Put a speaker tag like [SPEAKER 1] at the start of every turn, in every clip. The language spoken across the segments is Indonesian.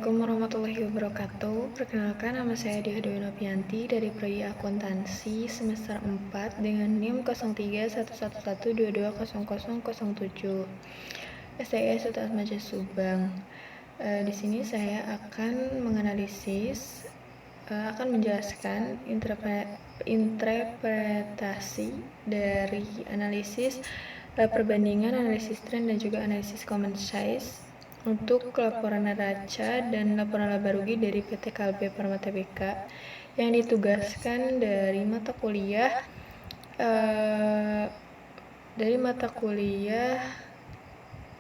[SPEAKER 1] Assalamualaikum warahmatullahi wabarakatuh. Perkenalkan, nama saya Diah Dwi Novianti dari Prodi Akuntansi semester 4 dengan NIM 031112200007 STS Sultan Atmaja Subang. Di sini saya akan menjelaskan interpretasi dari analisis perbandingan, analisis tren, dan juga analisis common size untuk laporan neraca dan laporan laba rugi dari PT Kalbe Pharma Tbk yang ditugaskan dari mata kuliah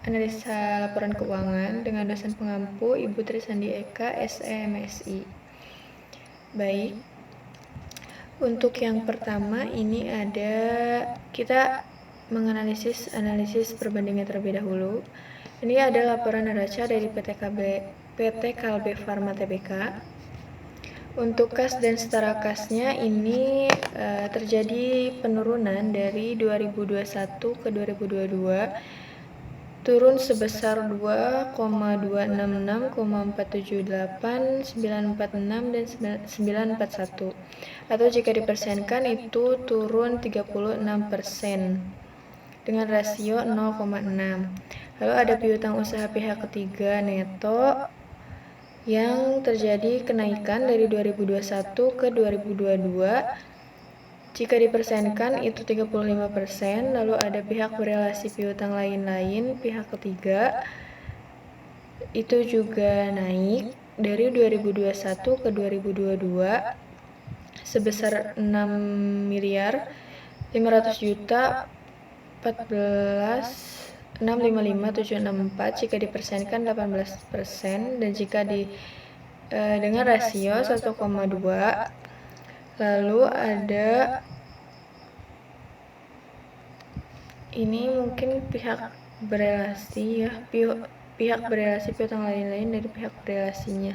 [SPEAKER 1] analisa laporan keuangan dengan dosen pengampu Ibu Trisandi Eka, SEMSI. Baik, untuk yang pertama ini kita menganalisis perbandingan terlebih dahulu. Ini ada laporan neraca dari PT Kalbe Pharma Tbk. Untuk kas dan setara kasnya ini terjadi penurunan dari 2021 ke 2022, turun sebesar 2,266,478, 946, dan 941. Atau jika dipersenkan itu turun 36% dengan rasio 0,6. Lalu ada piutang usaha pihak ketiga neto yang terjadi kenaikan dari 2021 ke 2022. Jika dipersenkan itu 35%. Lalu ada pihak berelasi piutang lain-lain pihak ketiga itu juga naik dari 2021 ke 2022 sebesar 6.500.000.000 14.655.764 jika dipersenkan 18%, dan jika dengan rasio 1,2. Lalu ada ini mungkin pihak berelasi pihak berelasi piutang lain-lain dari pihak berelasinya.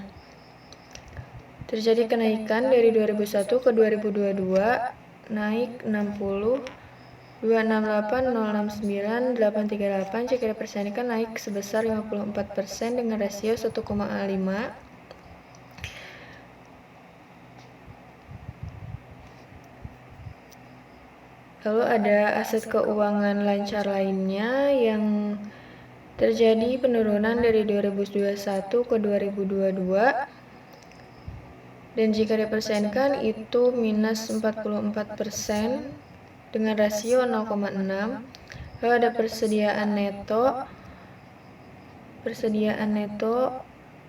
[SPEAKER 1] Terjadi kenaikan dari 2001 ke 2022, naik 60 268.069.838 jika dipersenkan naik sebesar 54% dengan rasio 1,5. Lalu ada aset keuangan lancar lainnya yang terjadi penurunan dari 2021 ke 2022, dan jika dipersenkan itu minus 44% dengan rasio 0,6. Lalu ada persediaan neto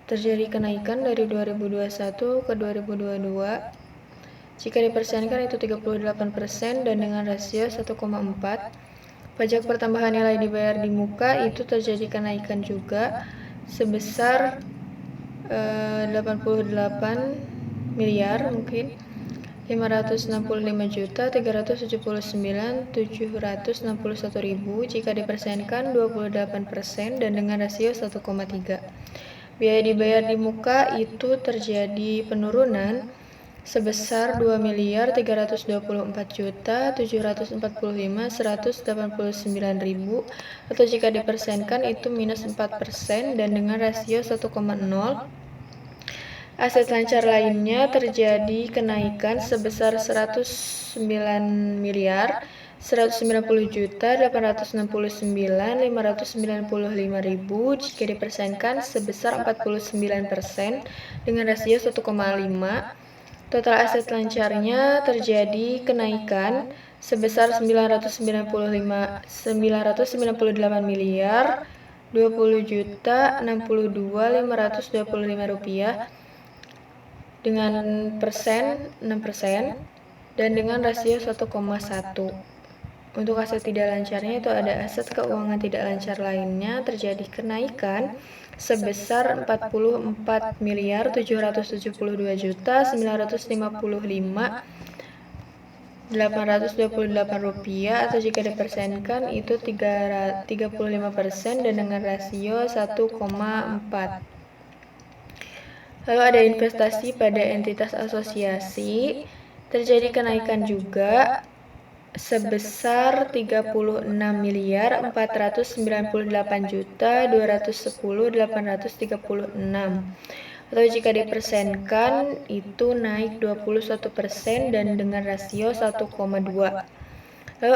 [SPEAKER 1] terjadi kenaikan dari 2021 ke 2022. Jika dipersenkan itu 38% dan dengan rasio 1,4. Pajak pertambahan nilai dibayar di muka itu terjadi kenaikan juga sebesar 88 miliar mungkin 565.379.761.000 jika dipersenkan 28% dan dengan rasio 1,3. Biaya dibayar di muka itu terjadi penurunan sebesar 2.324.745.189.000 atau jika dipersenkan itu minus 4% dan dengan rasio 1,0. Aset lancar lainnya terjadi kenaikan sebesar 190.869.595.000 jika dipersenkan sebesar 49% dengan rasio 1,5. Total aset lancarnya terjadi kenaikan sebesar 998 miliar 20.062.525 rupiah dengan 6% dan dengan rasio 1,1. Untuk aset tidak lancarnya itu ada aset keuangan tidak lancar lainnya terjadi kenaikan sebesar 44.772.955.828 rupiah atau jika dipersenkan itu 35% dan dengan rasio 1,4. Lalu ada investasi pada entitas asosiasi terjadi kenaikan juga sebesar 36.498.210.836 Atau jika dipersenkan itu naik 21% dan dengan rasio 1,2. Lalu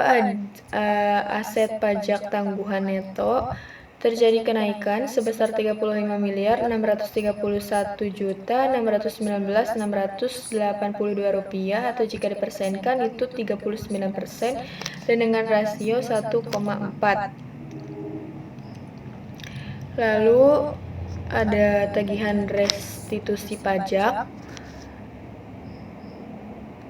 [SPEAKER 1] aset pajak tangguhan neto terjadi kenaikan sebesar 35.631.619.682 rupiah atau jika dipersenkan itu 39% dan dengan rasio 1,4. Lalu ada tagihan restitusi pajak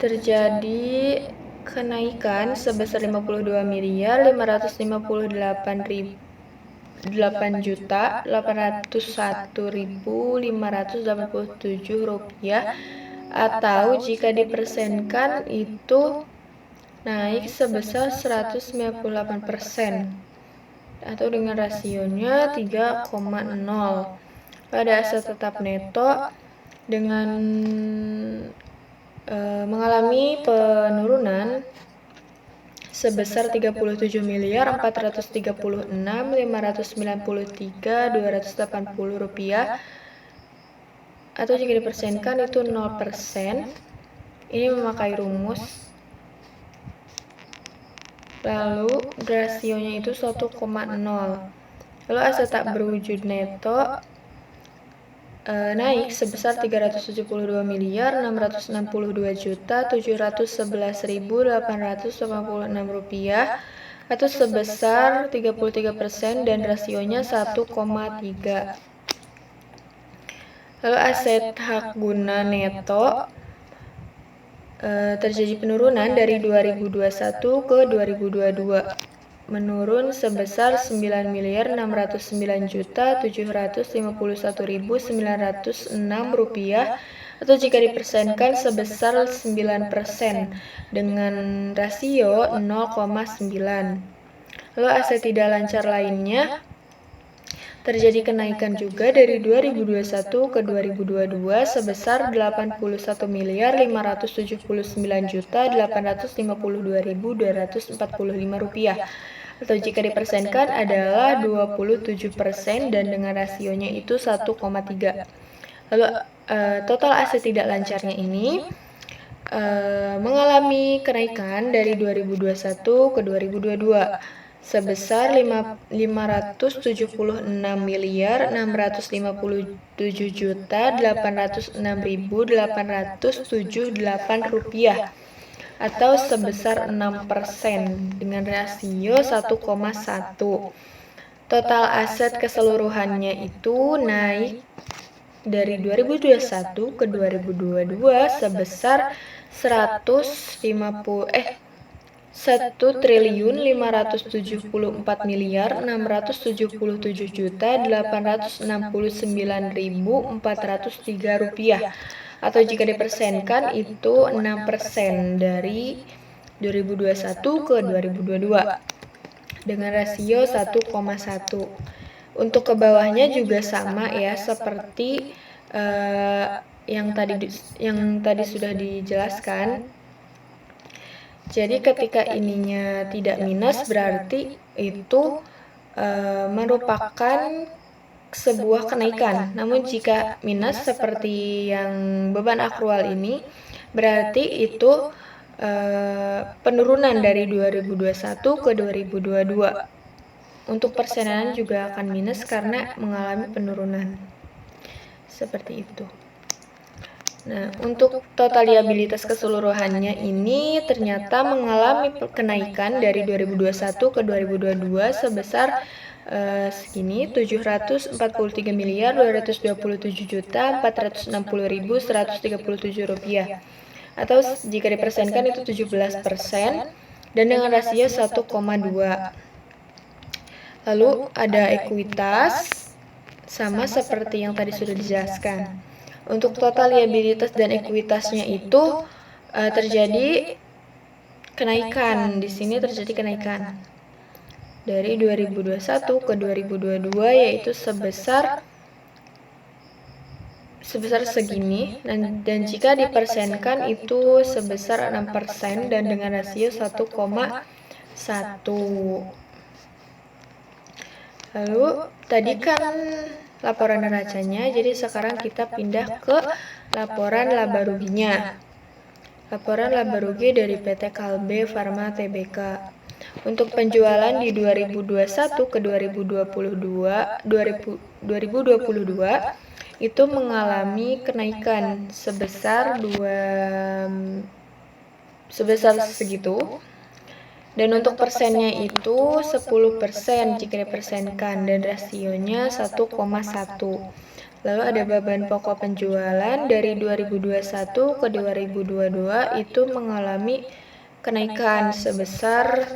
[SPEAKER 1] terjadi kenaikan sebesar 52.558.801.587 rupiah atau jika dipersenkan itu naik sebesar 198% atau dengan rasionya 3,0. Pada aset tetap neto dengan mengalami penurunan sebesar 37.436.593.280 rupiah atau jika dipersenkan itu 0%. Ini memakai rumus. Lalu rasionya itu 1,0. Lalu aset tak berwujud neto naik sebesar 372.662.711.886 rupiah atau sebesar 33% dan rasionya 1,3. Lalu aset hak guna neto terjadi penurunan dari 2021 ke 2022 menurun sebesar 9.909.751.906 rupiah atau jika dipersenkan sebesar 9% dengan rasio 0,9. Lalu aset tidak lancar lainnya terjadi kenaikan juga dari 2021 ke 2022 sebesar 81.959.852.245 rupiah atau jika dipersenkan adalah 27% dan dengan rasionya itu 1,3. Lalu total aset tidak lancarnya ini mengalami kenaikan dari 2021 ke 2022 sebesar 576.657.806.878 rupiah atau sebesar 6% dengan rasio 1,1. Total aset keseluruhannya itu naik dari 2021 ke 2022 sebesar 1.574.677.869.403 rupiah atau jika dipersenkan itu 6% dari 2021 ke 2022 dengan rasio 1,1. Untuk ke bawahnya juga sama ya seperti yang tadi sudah dijelaskan. Jadi ketika ininya tidak minus berarti itu merupakan sebuah kenaikan. Namun jika minus seperti yang beban akrual ini berarti itu penurunan dari 2021 ke 2022. Untuk persenan juga akan minus karena mengalami penurunan. Seperti itu. Nah, untuk total liabilitas keseluruhannya ini ternyata mengalami kenaikan dari 2021 ke 2022 sebesar segini 744.227.460.137 rupiah atau jika dipersenkan itu 17% dan dengan rasio 1,2. Lalu ada ekuitas sama seperti yang tadi sudah dijelaskan. Untuk total liabilitas dan ekuitasnya itu terjadi kenaikan. Di sini terjadi kenaikan dari 2021 ke 2022 yaitu sebesar segini dan jika dipersenkan itu sebesar 6% dan dengan rasio 1,1. Lalu tadi kan laporan neracanya. Jadi sekarang kita pindah ke laporan laba ruginya. Laporan laba rugi dari PT Kalbe Farma Tbk. Untuk penjualan di 2021 ke 2022 itu mengalami kenaikan sebesar segitu. Dan untuk persennya itu 10% jika dipersenkan dan rasionya 1,1. Lalu ada beban pokok penjualan dari 2021 ke 2022 itu mengalami kenaikan sebesar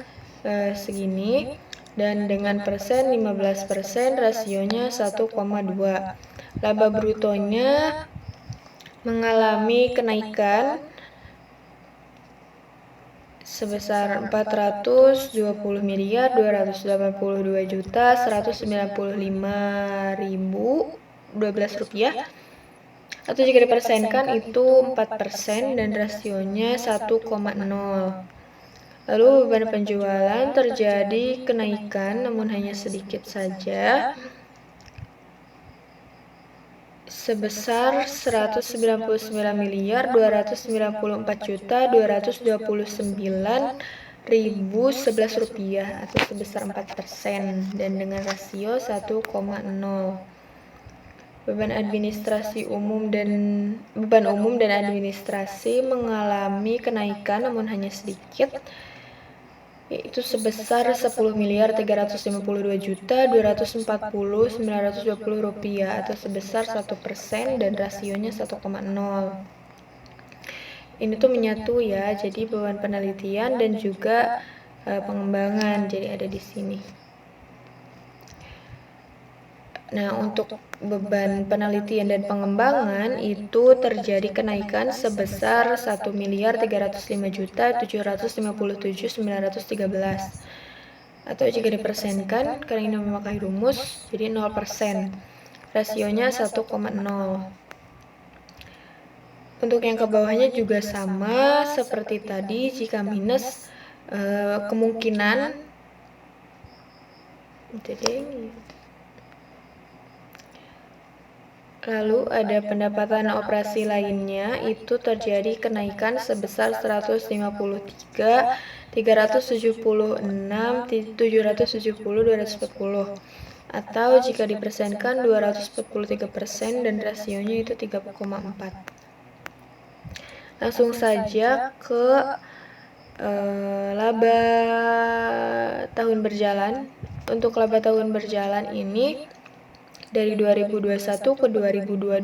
[SPEAKER 1] segini, dan dengan persen 15%, rasionya 1,2. Laba brutonya mengalami kenaikan sebesar 422.285.195.012 rupiah, atau jika dipersenkan itu 4% dan rasionya 1,0. Lalu beban penjualan terjadi kenaikan namun hanya sedikit saja sebesar 199.294.229.011 rupiah atau sebesar 4% dan dengan rasio 1,0. Beban umum dan administrasi mengalami kenaikan namun hanya sedikit, yaitu sebesar 10.352.240.920 rupiah atau sebesar 1% dan rasionya 1,0. Ini tuh menyatu ya, jadi beban penelitian dan juga pengembangan jadi ada di sini. Nah, untuk beban penelitian dan pengembangan itu terjadi kenaikan sebesar 1.305.757.913 atau jika dipersenkan karena ini memakai rumus jadi 0%. Rasionya 1,0. Untuk yang ke bawahnya juga sama seperti tadi, jika minus kemungkinan Lalu ada pendapatan operasi lainnya itu terjadi kenaikan sebesar 156.376.770.240 atau jika dipersenkan 243% dan rasionya itu 3,4. Langsung saja ke laba tahun berjalan. Untuk laba tahun berjalan ini dari 2021 ke 2022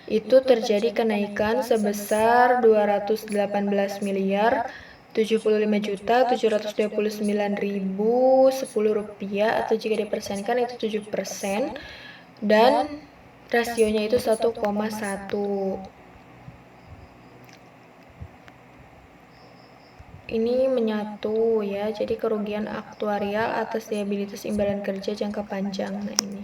[SPEAKER 1] itu terjadi kenaikan sebesar 218.075.729.010 rupiah atau jika dipersenkan itu 7% dan rasionya itu 1,1. Ini menyatu ya, jadi kerugian aktuarial atas liabilitas imbalan kerja jangka panjang. Nah ini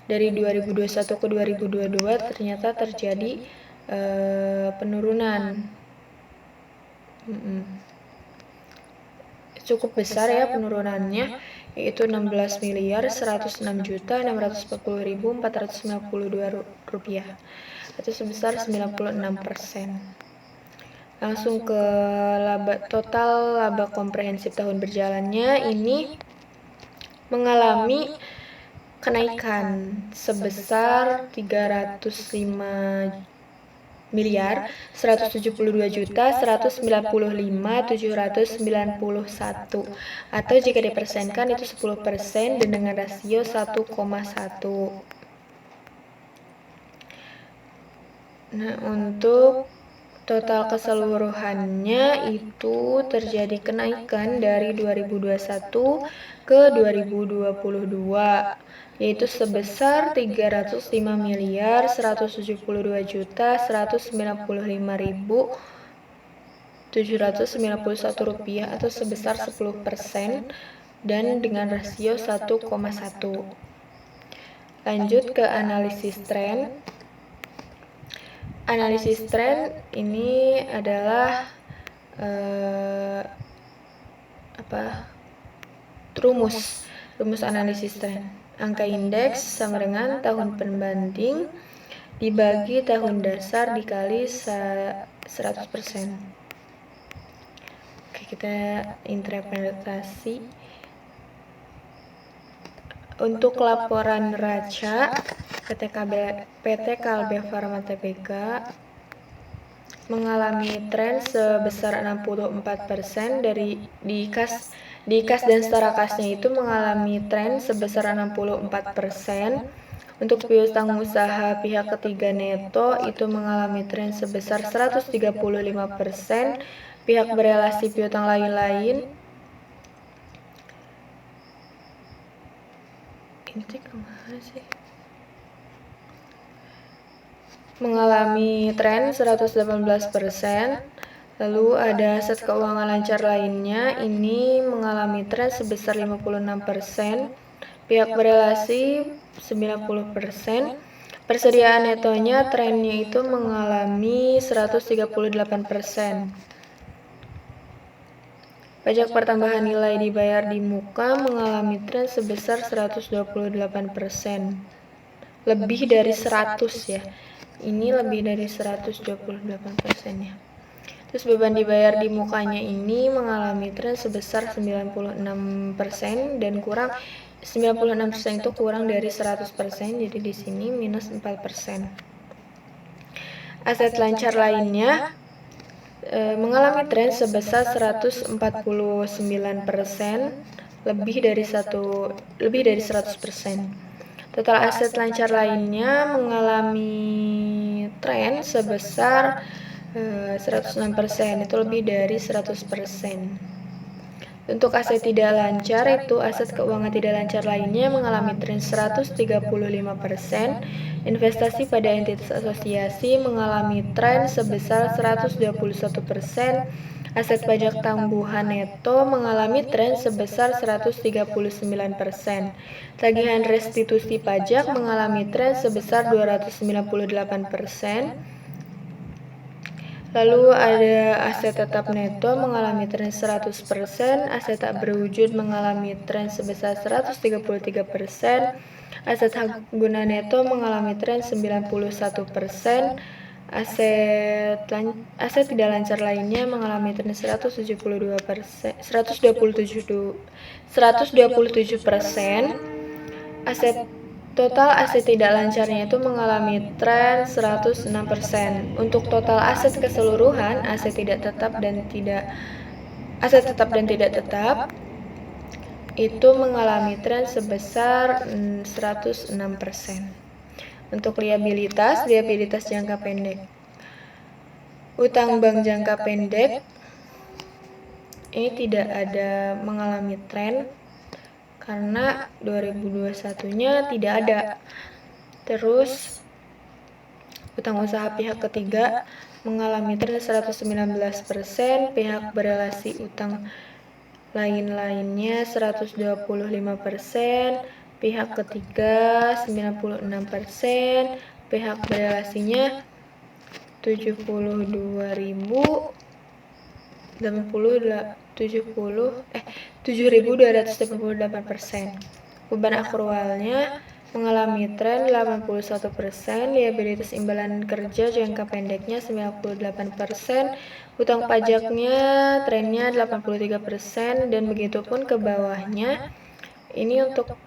[SPEAKER 1] dari 2021 ke 2022 ternyata terjadi penurunan cukup besar ya penurunannya, yaitu 16.106.640.492 rupiah atau sebesar 96%. Langsung ke total laba komprehensif tahun berjalannya ini mengalami kenaikan sebesar 305.172.195.791 atau jika dipersenkan itu 10% dan dengan rasio 1,1. Nah, untuk total keseluruhannya itu terjadi kenaikan dari 2021 ke 2022 yaitu sebesar 305.172.195.791 rupiah atau sebesar 10% dan dengan rasio 1,1. Lanjut ke analisis tren. Analisis tren ini adalah rumus analisis tren. Angka indeks sama dengan tahun pembanding dibagi tahun dasar dikali 100%. Oke, kita interpretasi. Untuk laporan neraca PT Kalbe Farma Tbk mengalami tren sebesar 64% di kas dan setara kasnya itu mengalami tren sebesar 64%. Untuk piutang usaha pihak ketiga neto itu mengalami tren sebesar 135%. Pihak berelasi piutang lain-lain ini kemana sih? Mengalami tren 118%. Lalu ada aset keuangan lancar lainnya, ini mengalami tren sebesar 56%. Pihak berelasi 90%. Persediaan netonya trennya itu mengalami 138%. Pajak pertambahan nilai dibayar di muka mengalami tren sebesar 128%. Lebih dari 100 ya. Ini lebih dari 128% ya. Terus beban dibayar di mukanya ini mengalami tren sebesar 96% dan kurang 96% itu kurang dari 100%, jadi di sini minus 4%. Aset lancar lainnya mengalami tren sebesar 149%, lebih dari 100%. Total aset lancar lainnya mengalami tren sebesar 106%, itu lebih dari 100%. Untuk aset tidak lancar, itu aset keuangan tidak lancar lainnya mengalami tren 135%. Investasi pada entitas asosiasi mengalami tren sebesar 121%. Aset pajak tangguhan neto mengalami tren sebesar 139%. Tagihan restitusi pajak mengalami tren sebesar 298%. Lalu ada aset tetap neto mengalami tren 100%, aset tak berwujud mengalami tren sebesar 133%, aset hak guna neto mengalami tren 91%, aset tidak lancar lainnya mengalami tren 127%, Total aset tidak lancarnya itu mengalami tren 106%. Untuk total aset keseluruhan, aset tetap dan tidak tetap itu mengalami tren sebesar 106%. Untuk liabilitas jangka pendek. Utang bank jangka pendek ini tidak ada mengalami tren karena 2021-nya tidak ada. Terus utang usaha pihak ketiga mengalami tren 119%, pihak berelasi utang lain-lainnya 125%, pihak ketiga 96%, pihak berelasinya 7.288%. Beban akrualnya mengalami tren 81%, liabilitas imbalan kerja jangka pendeknya 98%, utang pajaknya trennya 83%, dan begitupun ke bawahnya. Ini untuk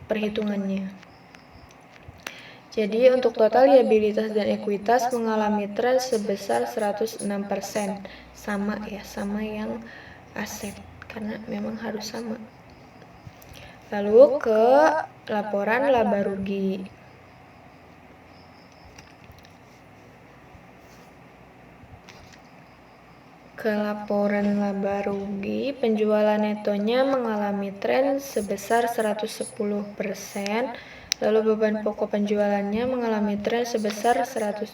[SPEAKER 1] perhitungannya. Jadi untuk total liabilitas dan ekuitas mengalami tren sebesar 106%. Sama ya, sama yang aset karena memang harus sama. Lalu ke laporan laba rugi. Ke laporan laba rugi, penjualan netonya mengalami tren sebesar 110%. Lalu beban pokok penjualannya mengalami tren sebesar 115%.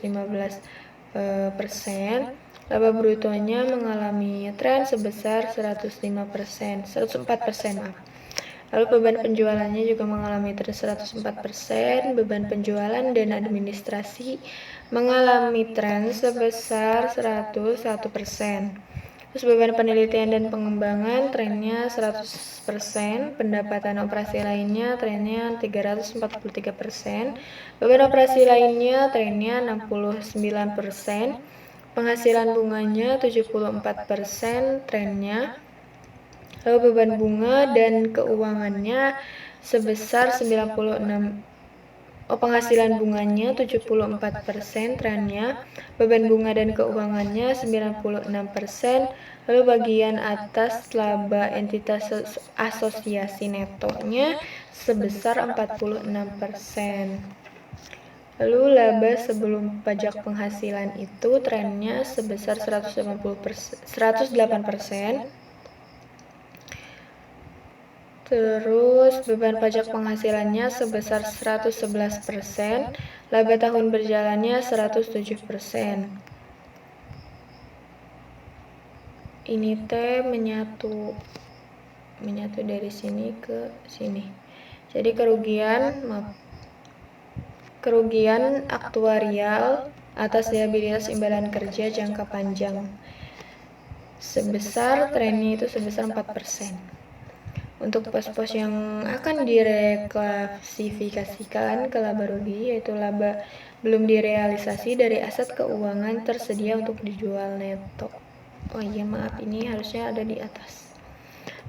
[SPEAKER 1] Laba brutonya mengalami tren sebesar 104%. Lalu beban penjualannya juga mengalami tren 104%. Beban penjualan dan administrasi mengalami tren sebesar 101%. Terus beban penelitian dan pengembangan trennya 100%, pendapatan operasi lainnya trennya 343%, beban operasi lainnya trennya 69%, penghasilan bunganya 74% trennya, lalu beban bunga dan keuangannya sebesar 96%. Penghasilan bunganya 74% trennya, beban bunga dan keuangannya 96%, lalu bagian atas laba entitas asosiasi netonya sebesar 46%. Lalu laba sebelum pajak penghasilan itu trennya sebesar 108%. Terus beban pajak penghasilannya sebesar 111%, laba tahun berjalannya 107%. Ini teh menyatu dari sini ke sini. Jadi kerugian aktuarial atas liabilitas imbalan kerja jangka panjang sebesar trennya itu sebesar 4%. Untuk pos-pos yang akan direklasifikasikan ke laba rugi, yaitu laba belum direalisasi dari aset keuangan tersedia untuk dijual neto. Oh iya, maaf, ini harusnya ada di atas.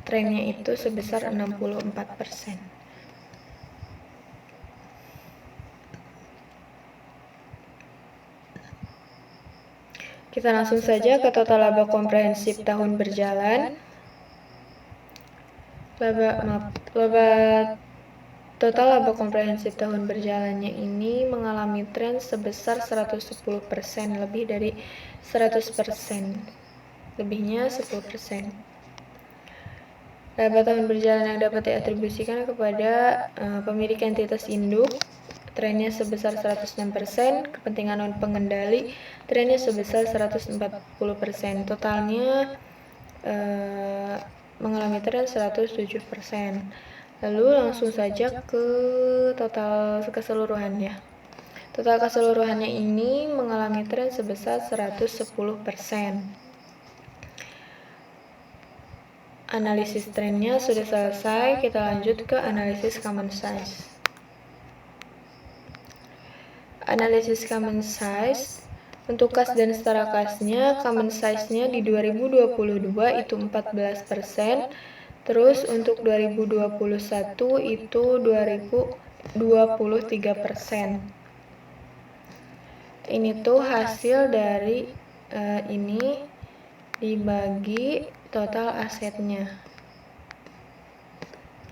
[SPEAKER 1] Trennya itu sebesar 64%. Kita langsung saja ke total laba komprehensif tahun berjalan. Total laba komprehensif tahun berjalannya ini mengalami tren sebesar 110%, lebih dari 100%. Lebihnya 10%. Laba tahun berjalan yang dapat diatribusikan kepada pemilik entitas induk trennya sebesar 106%, kepentingan non pengendali trennya sebesar 140%. Totalnya mengalami tren 107%. Lalu langsung saja ke total keseluruhannya. Total keseluruhannya ini mengalami tren sebesar 110%. Analisis trennya sudah selesai, kita lanjut ke analisis common size. Analisis common size. Untuk kas dan setara kasnya, common size-nya di 2022 itu 14%, terus untuk 2021 itu 23%. Ini tuh hasil dari ini dibagi total asetnya.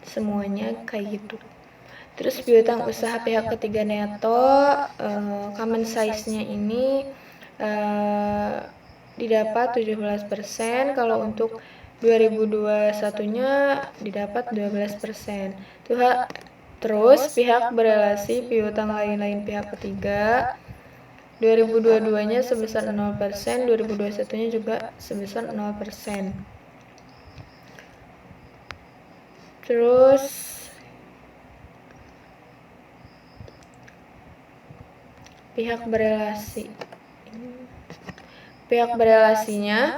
[SPEAKER 1] Semuanya kayak gitu. Terus piutang usaha pihak ketiga neto, common size-nya ini didapat 17%, kalau untuk 2021-nya didapat 12%. Terus pihak berelasi piutang lain pihak ketiga 2022-nya sebesar 0%, 2021-nya juga sebesar 0%. Terus pihak berelasinya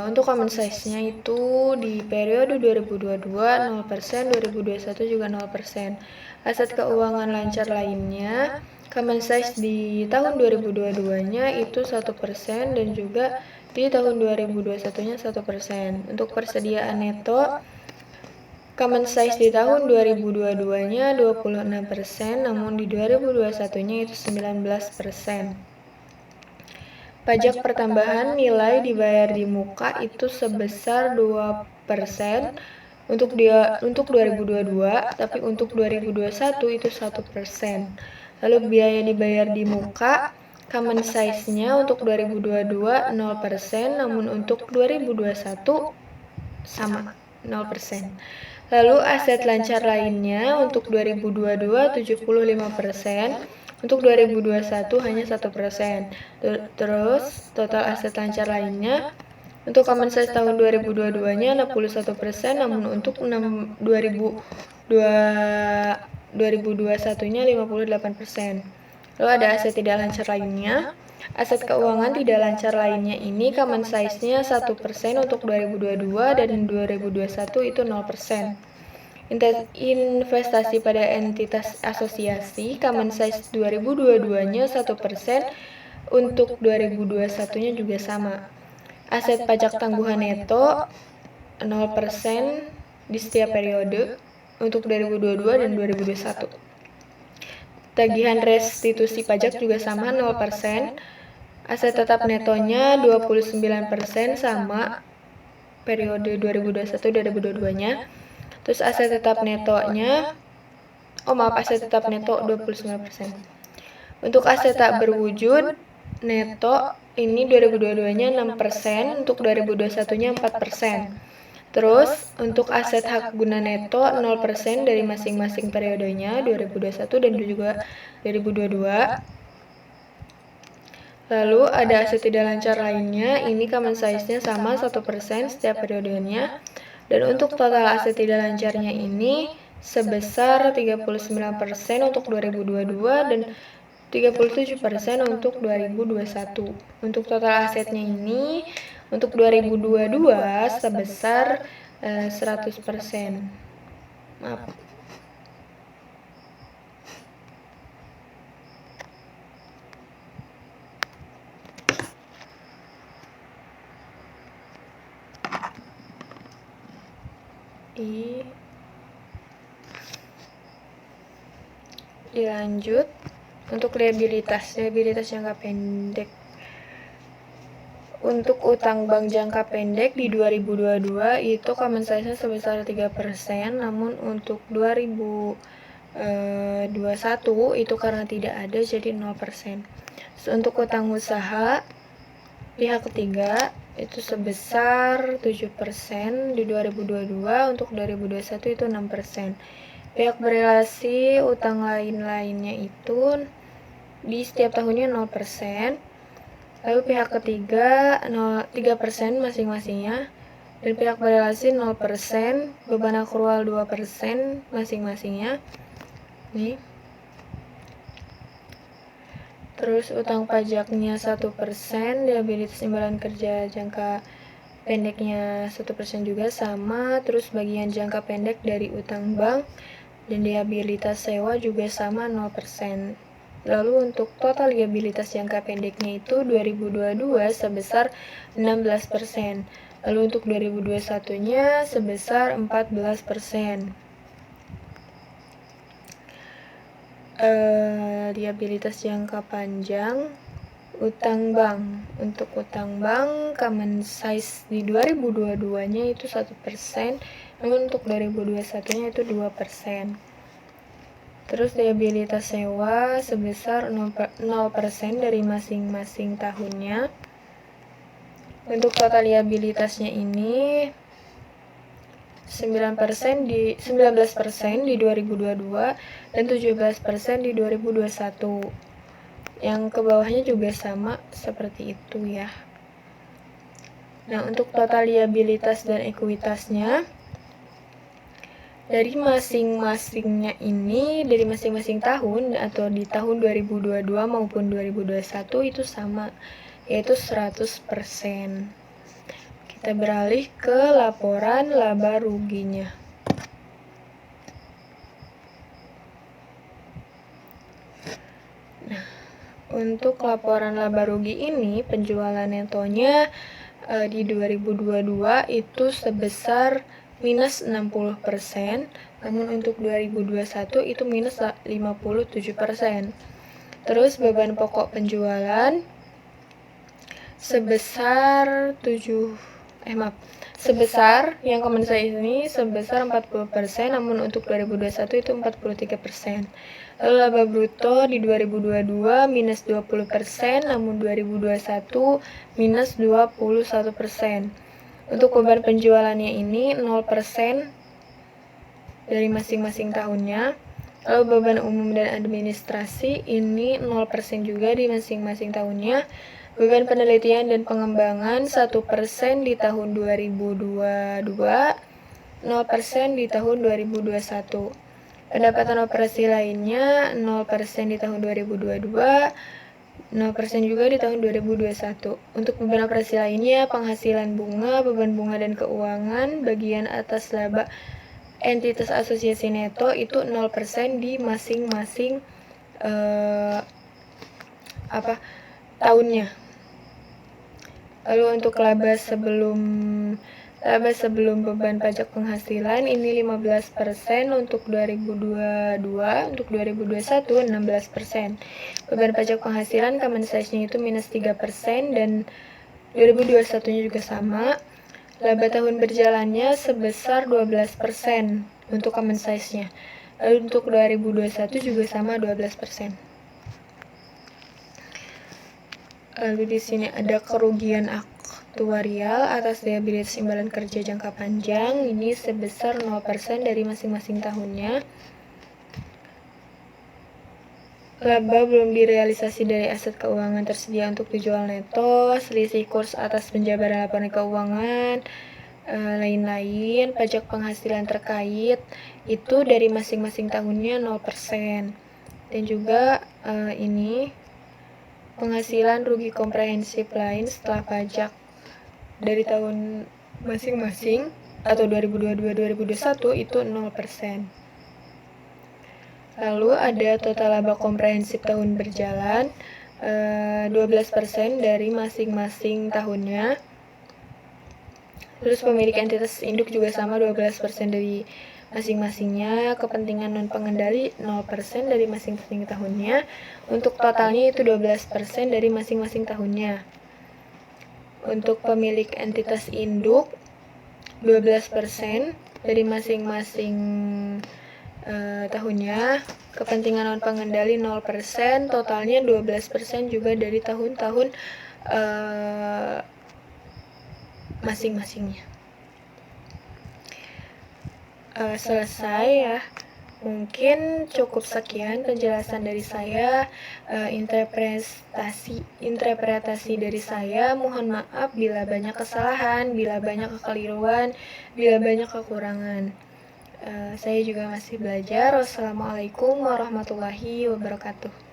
[SPEAKER 1] untuk common size-nya itu di periode 2022 0%, 2021 juga 0%. Aset keuangan lancar lainnya, common size di tahun 2022-nya itu 1% dan juga di tahun 2021-nya 1%. Untuk persediaan neto, common size di tahun 2022-nya 26%, namun di 2021-nya itu 19%. Pajak pertambahan nilai dibayar di muka itu sebesar 2% untuk 2022, tapi untuk 2021 itu 1%. Lalu biaya dibayar di muka, common size-nya untuk 2022 0%, namun untuk 2021 sama 0%. Lalu aset lancar lainnya untuk 2022 75%, untuk 2021 hanya 1%. Terus total aset lancar lainnya untuk common size tahun 2022-nya 61%, namun untuk 2021-nya 58%. Lalu ada aset tidak lancar lainnya. Aset keuangan tidak lancar lainnya ini common size-nya 1% untuk 2022 dan 2021 itu 0%. Investasi pada entitas asosiasi common size 2022-nya 1%, untuk 2021-nya juga sama. Aset pajak tangguhan neto 0% di setiap periode untuk 2022 dan 2021. Tagihan restitusi pajak juga sama 0%. Aset tetap netonya 29% sama periode 2021-2022-nya. Terus aset tetap netonya, aset tetap neto 29%. Untuk aset tak berwujud neto ini 2022-nya 6%, untuk 2021-nya 4%. Terus untuk aset hak guna neto 0% dari masing-masing periodenya 2021 dan juga 2022. Lalu ada aset tidak lancar lainnya, ini common size-nya sama 1% setiap periodenya. Dan untuk total aset tidak lancarnya ini sebesar 39% untuk 2022 dan 37% untuk 2021. Untuk total asetnya ini untuk 2022 sebesar 100%. Maaf. Dilanjut untuk liabilitas jangka pendek. Untuk utang bank jangka pendek di 2022 itu common size-nya sebesar 3%, namun untuk 2021 itu karena tidak ada jadi 0%. Untuk utang usaha pihak ketiga itu sebesar 7% di 2022, untuk 2021 itu 6%. Pihak berelasi utang lain-lainnya itu di setiap tahunnya 0%. Lalu pihak ketiga 3% masing-masingnya, dan pihak berelasi 0%, beban akrual 2% masing-masingnya. Nih. Terus utang pajaknya 1%, liabilitas imbalan kerja jangka pendeknya 1% juga sama. Terus bagian jangka pendek dari utang bank dan liabilitas sewa juga sama 0%. Lalu untuk total liabilitas jangka pendeknya itu 2022 sebesar 16%. Lalu untuk 2021-nya sebesar 14%. Liabilitas jangka panjang utang bank. Untuk utang bank common size di 2022-nya itu 1%, namun untuk 2021-nya itu 2%. Terus liabilitas sewa sebesar 0% dari masing-masing tahunnya. Untuk total liabilitasnya ini 19% di 2022 dan 17% di 2021. Yang ke bawahnya juga sama seperti itu ya. Nah, untuk total liabilitas dan ekuitasnya dari masing-masingnya ini, dari masing-masing tahun atau di tahun 2022 maupun 2021 itu sama, yaitu 100%. Kita beralih ke laporan laba ruginya. Nah, untuk laporan laba rugi ini penjualan netonya di 2022 itu sebesar minus 60%, namun untuk 2021 itu minus 57%. Terus beban pokok penjualan sebesar yang common size ini sebesar 40%, namun untuk 2021 itu 43%. Lalu laba bruto di 2022 minus 20%, namun 2021 minus 21%. Untuk beban penjualannya ini 0% dari masing-masing tahunnya. Lalu beban umum dan administrasi ini 0% juga di masing-masing tahunnya. Beban penelitian dan pengembangan 1% di tahun 2022, 0% di tahun 2021. Pendapatan operasi lainnya 0% di tahun 2022, 0% juga di tahun 2021. Untuk beban operasi lainnya, penghasilan bunga, beban bunga dan keuangan, bagian atas laba entitas asosiasi neto itu 0% di masing-masing tahunnya. Lalu untuk laba sebelum beban pajak penghasilan ini 15%, untuk 2022, untuk 2021 16%. Beban pajak penghasilan common size-nya itu minus 3% dan 2021-nya juga sama. Laba tahun berjalannya sebesar 12% untuk common size-nya. Lalu untuk 2021 juga sama 12%. Lalu di sini ada kerugian aktuarial atas liabilitas imbalan kerja jangka panjang, ini sebesar 0% dari masing-masing tahunnya. Laba belum direalisasi dari aset keuangan tersedia untuk dijual neto, selisih kurs atas penjabaran laporan keuangan, lain-lain. Pajak penghasilan terkait itu dari masing-masing tahunnya 0%. Dan juga ini penghasilan rugi komprehensif lain setelah pajak dari tahun masing-masing atau 2022-2021 itu 0%. Lalu ada total laba komprehensif tahun berjalan 12% dari masing-masing tahunnya. Terus pemilik entitas induk juga sama 12% dari masing-masingnya. Kepentingan non pengendali 0% dari masing-masing tahunnya. Untuk totalnya itu 12% dari masing-masing tahunnya. Untuk pemilik entitas induk 12% dari masing-masing tahunnya. Kepentingan non pengendali 0%, totalnya 12% juga dari tahun-tahun masing-masingnya. Selesai ya. Mungkin cukup sekian penjelasan dari saya, interpretasi dari saya. Mohon maaf bila banyak kesalahan, bila banyak kekeliruan, bila banyak kekurangan. Saya juga masih belajar. Wassalamualaikum warahmatullahi wabarakatuh.